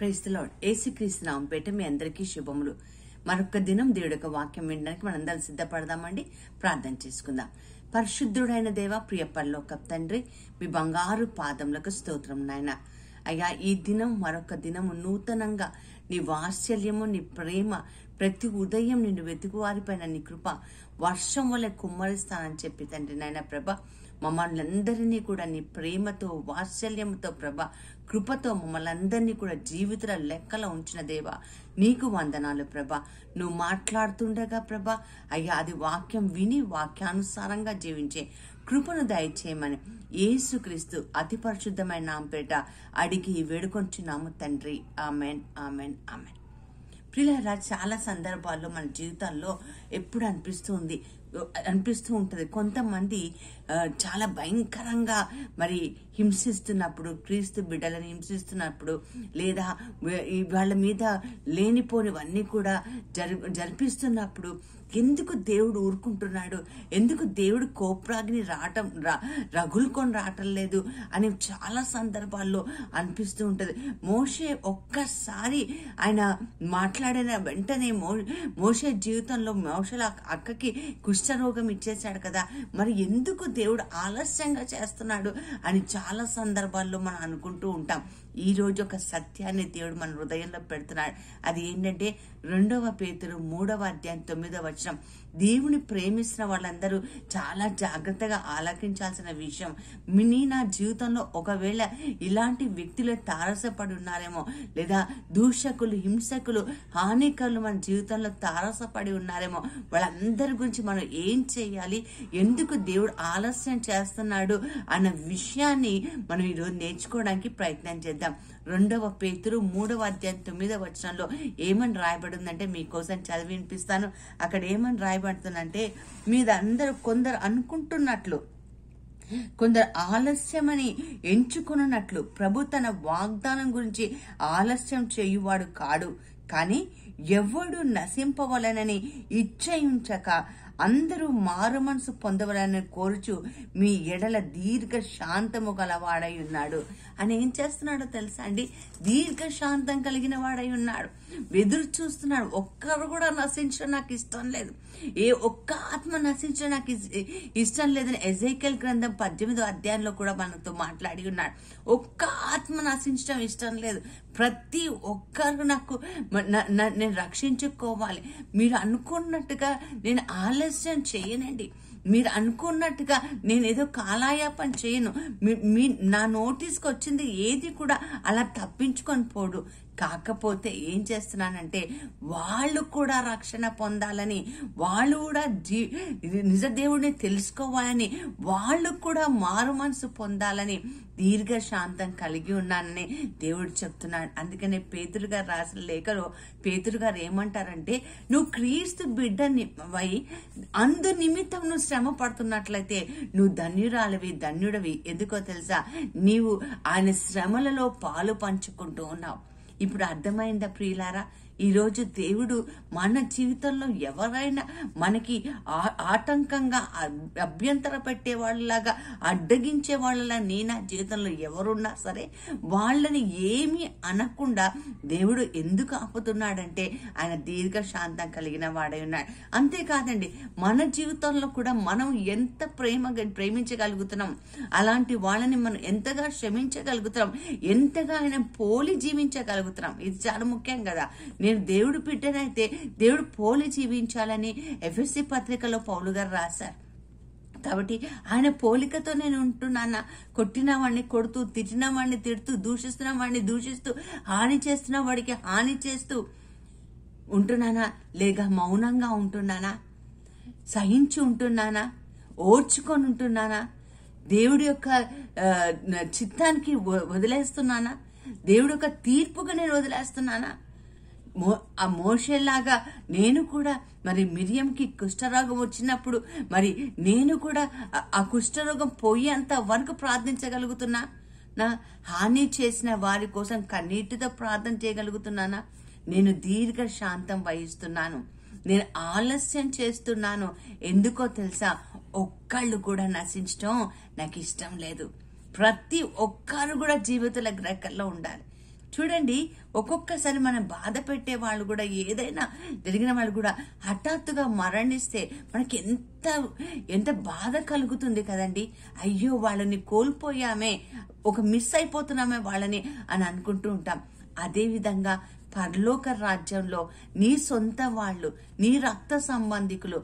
Praise the lord. యేసుక్రీస్తు నామం పేట మీ అందరికీ శుభములు. మరొక దినం దేవుడి యొక్క వాక్యం వినడానికి మనందరం సిద్ధపడదామండి. ప్రార్థన చేసుకుందాం. పరిశుద్ధుడైన దేవ, ప్రియ పరలోకపు తండ్రి, మీ బంగారు పాదములకు స్తోత్రం నాయన. అయ్యా, ఈ దినం మరొక దినము నూతనంగా నీ వాత్సల్యము, నీ ప్రేమ, ప్రతి ఉదయం నిన్ను వెతుకు వారిపైన నీ కృప వర్షం వల్ల కుమ్మరిస్తానని చెప్పి తండ్రి నాయన ప్రభ, మమ్మల్ని అందరినీ కూడా నీ ప్రేమతో, వాత్సల్యంతో ప్రభ, కృపతో మమ్మల్ని అందరినీ కూడా జీవితాల లెక్కలో ఉంచిన దేవా, నీకు వందనాలు ప్రభ. నువ్వు మాట్లాడుతుండగా ప్రభ, అయ్యా అది వాక్యం విని వాక్యానుసారంగా జీవించే కృపను దయచేయమని యేసుక్రీస్తు అతి పరిశుద్ధమైన నామపేట అడిగి వేడుకొంచున్నాము తండ్రి. Amen, amen, amen. ప్రియులారా, చాలా సందర్భాల్లో మన జీవితాల్లో ఎప్పుడు అనిపిస్తూ ఉంటుంది, కొంతమంది చాలా భయంకరంగా మరి హింసిస్తున్నప్పుడు, క్రీస్తు బిడ్డలను హింసిస్తున్నప్పుడు, లేదా వాళ్ళ మీద లేనిపోనివన్నీ కూడా జరిపిస్తున్నప్పుడు ఎందుకు దేవుడు ఊరుకుంటున్నాడు, ఎందుకు దేవుడు కోప్రాగ్ని రగులుకొని రావటం లేదు అని చాలా సందర్భాల్లో అనిపిస్తూ ఉంటుంది. మోషే ఒక్కసారి ఆయన మాట్లాడిన వెంటనే మోషే జీవితంలో మోషేల అక్కకి కుష్ఠరోగం ఇచ్చేశాడు కదా, మరి ఎందుకు దేవుడు ఆలస్యంగా చేస్తున్నాడు అని చాలా సందర్భాల్లో మనం అనుకుంటూ ఉంటాం. ఈ రోజు ఒక సత్యాన్ని దేవుడు మన హృదయంలో పెడుతున్నాడు. అది ఏంటంటే 2 పేతురు 3వ అధ్యాయం 9వ వచనం. దేవుని ప్రేమిస్తున్న వాళ్ళందరూ చాలా జాగ్రత్తగా ఆలకించాల్సిన విషయం. నా జీవితంలో ఒకవేళ ఇలాంటి వ్యక్తులు తారసపడి ఉన్నారేమో, లేదా దూషకులు, హింసకులు, హానికరులు మన జీవితంలో తారసపడి ఉన్నారేమో, వాళ్ళందరి గురించి మనం ఏం చేయాలి, ఎందుకు దేవుడు ఆలస్యం చేస్తున్నాడు అన్న విషయాన్ని మనం ఈరోజు నేర్చుకోవడానికి ప్రయత్నం చేద్దాం. 2 పేతురు 3వ అధ్యాయం 9వ వచనంలో ఏమని రాయబడిందంటే మీకోసం చదివి వినిపిస్తాను. అక్కడ ఏమని రాయబడుతుందంటే, మీరందరూ కొందరు అనుకుంటున్నట్లు, కొందరు ఆలస్యమని ఎంచుకున్నట్లు ప్రభు తన వాగ్దానం గురించి ఆలస్యం చేయువాడు కాడు, కానీ ఎవడు నశింపవలనని ఇచ్చయించక అందరూ మారు మనసు పొందవలని కోరుచు మీ ఎడల దీర్ఘ శాంతము గలవాడై ఉన్నాడు అని ఏం చేస్తున్నాడో తెలుసా అండి? దీర్ఘ శాంతం కలిగిన వాడై ఉన్నాడు. ఎదురు చూస్తున్నాడు. ఒక్కరు కూడా నశించడం నాకు ఇష్టం లేదు, ఏ ఒక్క ఆత్మ నశించడం నాకు ఇష్టం లేదని ఎజేకియెల్ గ్రంథం 18వ అధ్యాయంలో కూడా మనతో మాట్లాడి ఉన్నాడు. ఒక్క ఆత్మ నశించడం ఇష్టం లేదు, ప్రతి ఒక్కరు నాకు నేను రక్షించుకోవాలి. మీరు అనుకున్నట్టుగా నేను ఆలస్యం చేయనండి, మీరు అనుకున్నట్టుగా నేను ఏదో కాలాయాపన చేయను. నా నోటీస్కి వచ్చింది ఏది కూడా అలా తప్పించుకొని పోడు. కాకపోతే ఏం చేస్తున్నానంటే, వాళ్ళు కూడా రక్షణ పొందాలని, వాళ్ళు కూడా నిజ దేవుడిని తెలుసుకోవాలని, వాళ్ళు కూడా మారు మనసు పొందాలని దీర్ఘ శాంతం కలిగి ఉన్నానని దేవుడు చెప్తున్నాడు. అందుకనే పేతురు గారు రాసిన లేఖలో పేతురు గారు ఏమంటారంటే, నువ్వు క్రీస్తు బిడ్డని అందు నిమిత్తం నువ్వు శ్రమ పడుతున్నట్లయితే నువ్వు ధన్యుడివి. ఎందుకో తెలుసా? నీవు ఆయన శ్రమలలో పాలు పంచుకుంటూ ఉన్నావు. ఇప్పుడు అర్థమైందా ప్రియులారా? ఈరోజు దేవుడు మన జీవితంలో ఎవరైనా మనకి ఆటంకంగా అభ్యంతర పెట్టే వాళ్ళలాగా, అడ్డగించే వాళ్ళలా నా జీవితంలో ఎవరున్నా సరే వాళ్ళని ఏమీ అనకుండా దేవుడు ఎందుకు ఆపుతున్నాడంటే ఆయన దీర్ఘ శాంతం కలిగిన వాడై ఉన్నాడు. అంతేకాదండి, మన జీవితంలో కూడా మనం ఎంత ప్రేమించగలుగుతున్నాం, అలాంటి వాళ్ళని మనం ఎంతగా క్షమించగలుగుతున్నాం, ఎంతగా ఆయన పోలి జీవించగలుగుతున్నాం. ఇది చాలా ముఖ్యం కదా. నేను దేవుడు బిడ్డనైతే దేవుడు పోలి జీవించాలని ఎఫెసీ పత్రికలో పౌలు గారు రాశారు. కాబట్టి ఆయన పోలికతో నేను ఉంటున్నానా? కొట్టిన వాడిని కొడుతూ, తిట్టిన వాడిని తిడుతూ, దూషిస్తున్న వాడిని దూషిస్తూ, హాని చేస్తున్న వాడికి హాని చేస్తూ ఉంటున్నానా? లేక మౌనంగా ఉంటున్నానా? సహించి ఉంటున్నానా? ఓర్చుకొని ఉంటున్నానా? దేవుడి యొక్క చిత్తానికి వదిలేస్తున్నానా? దేవుడి యొక్క తీర్పుగా నేను వదిలేస్తున్నానా? ఆ మోషేలాగా నేను కూడా మరి మిరియంకి కుష్ఠరోగం వచ్చినప్పుడు మరి నేను కూడా ఆ కుష్ఠరోగం పోయేంత వరకు ప్రార్థించగలుగుతున్నా? నా హాని చేసిన వారి కోసం కన్నీటితో ప్రార్థన చేయగలుగుతున్నానా? నేను దీర్ఘ శాంతం వహిస్తున్నాను, నేను ఆలస్యం చేస్తున్నాను. ఎందుకో తెలుసా? ఒక్కళ్ళు కూడా నశించడం నాకు ఇష్టం లేదు. ప్రతి ఒక్కరు కూడా జీవితాల గ్రహంలో ఉండాలి. చూడండి, ఒక్కొక్కసారి మనం బాధ పెట్టే వాళ్ళు కూడా, ఏదైనా జరిగిన వాళ్ళు కూడా హఠాత్తుగా మరణిస్తే మనకి ఎంత బాధ కలుగుతుంది కదండి. అయ్యో వాళ్ళని కోల్పోయామే, మిస్ అయిపోతున్నామే వాళ్ళని అని అనుకుంటూ ఉంటాం. అదే విధంగా పరలోక రాజ్యంలో నీ సొంత వాళ్ళు, నీ రక్త సంబంధికులు,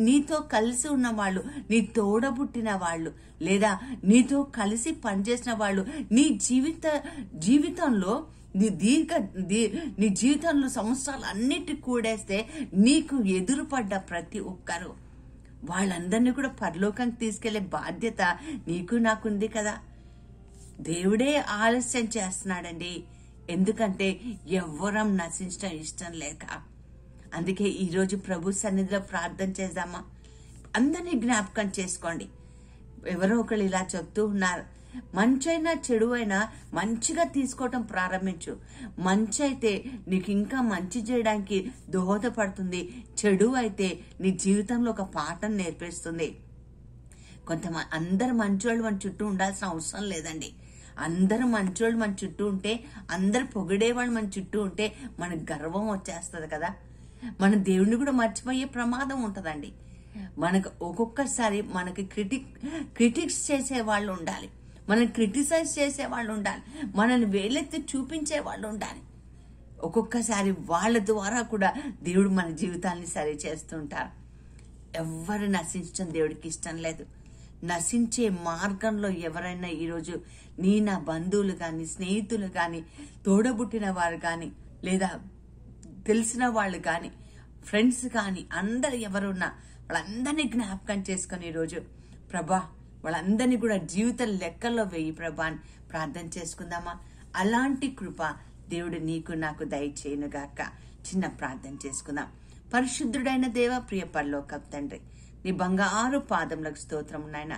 నీతో కలిసి ఉన్న వాళ్ళు, నీ తోడబుట్టిన వాళ్ళు, లేదా నీతో కలిసి పనిచేసిన వాళ్ళు, నీ జీవితంలో నీ జీవితంలో సంవత్సరాలు అన్నిటి కూడేస్తే నీకు ఎదురుపడ్డ ప్రతి ఒక్కరు వాళ్ళందరినీ కూడా పరలోకానికి తీసుకెళ్లే బాధ్యత నీకు నాకుంది కదా. దేవుడే ఆలస్యం చేస్తున్నాడండి. ఎందుకంటే ఎవ్వరం నశించడం ఇష్టం లేక. అందుకే ఈరోజు ప్రభు సన్నిధిలో ప్రార్థన చేద్దామా? అందరినీ జ్ఞాపకం చేసుకోండి. ఎవరో ఒకళ్ళు ఇలా చెప్తూ ఉన్నారు, మంచైనా చెడు అయినా మంచిగా తీసుకోవటం ప్రారంభించు. మంచి అయితే నీకు ఇంకా మంచి చేయడానికి దోహదపడుతుంది, చెడు అయితే నీ జీవితంలో ఒక పాఠం నేర్పిస్తుంది. అందరు మంచోళ్ళు మన చుట్టూ ఉండాల్సిన అవసరం లేదండి. అందరు మంచోళ్ళు మన చుట్టూ ఉంటే, అందరు పొగిడేవాళ్ళు మన చుట్టూ ఉంటే మనకు గర్వం వచ్చేస్తుంది కదా. మన దేవుడిని కూడా మర్చిపోయే ప్రమాదం ఉంటుందండి. మనకు ఒక్కొక్కసారి మనకి క్రిటిక్స్ చేసే వాళ్ళు ఉండాలి, మనల్ని క్రిటిసైజ్ చేసే వాళ్ళు ఉండాలి, మనల్ని వేలెత్తి చూపించే వాళ్ళు ఉండాలి. ఒక్కొక్కసారి వాళ్ళ ద్వారా కూడా దేవుడు మన జీవితాన్ని సరి చేస్తుంటారు. ఎవ్వరు నశించడం దేవుడికి ఇష్టం లేదు. నశించే మార్గంలో ఎవరైనా ఈరోజు నా బంధువులు కానీ, స్నేహితులు కానీ, తోడబుట్టిన వారు కానీ, లేదా తెలిసిన వాళ్ళు కానీ, ఫ్రెండ్స్ కానీ, అందరు ఎవరున్నా వాళ్ళందరినీ జ్ఞాపకం చేసుకుని ఈరోజు ప్రభా వాళ్ళందరినీ కూడా జీవిత లెక్కల్లో వేయి ప్రభా అని ప్రార్థన చేసుకుందామా? అలాంటి కృప దేవుడు నీకు నాకు దయచేయునుగాక. చిన్న ప్రార్థన చేసుకుందాం. పరిశుద్ధుడైన దేవ, ప్రియ పరలోకపు తండ్రి, నీ బంగారు పాదములకు స్తోత్రము నాయన.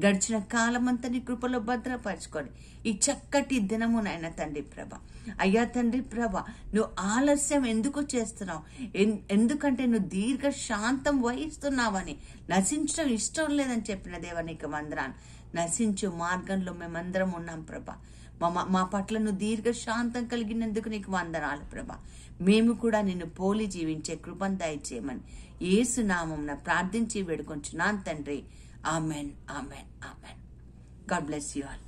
గడిచిన కాలమంతా నీ కృపలో భద్రపరచుకొని ఈ చక్కటి దినము నాయన తండ్రి ప్రభ. అయ్యా తండ్రి ప్రభ, నువ్వు ఆలస్యం ఎందుకు చేస్తున్నావు? ఎందుకంటే నువ్వు దీర్ఘ శాంతం వహిస్తున్నావని, నశించడం ఇష్టం లేదని చెప్పిన దేవా నీకు వందనాలు. నశించు మార్గంలో మేమందరం ఉన్నాం ప్రభ. మా పట్ల నువ్వు దీర్ఘ శాంతం కలిగినందుకు నీకు వందనాలు ప్రభ. మేము కూడా నిన్ను పోలి జీవించే కృపను దయచేయమని యేసు నామమున ప్రార్థించి వేడుకొంచున్నాను తండ్రి. Amen, amen, amen. God bless you all.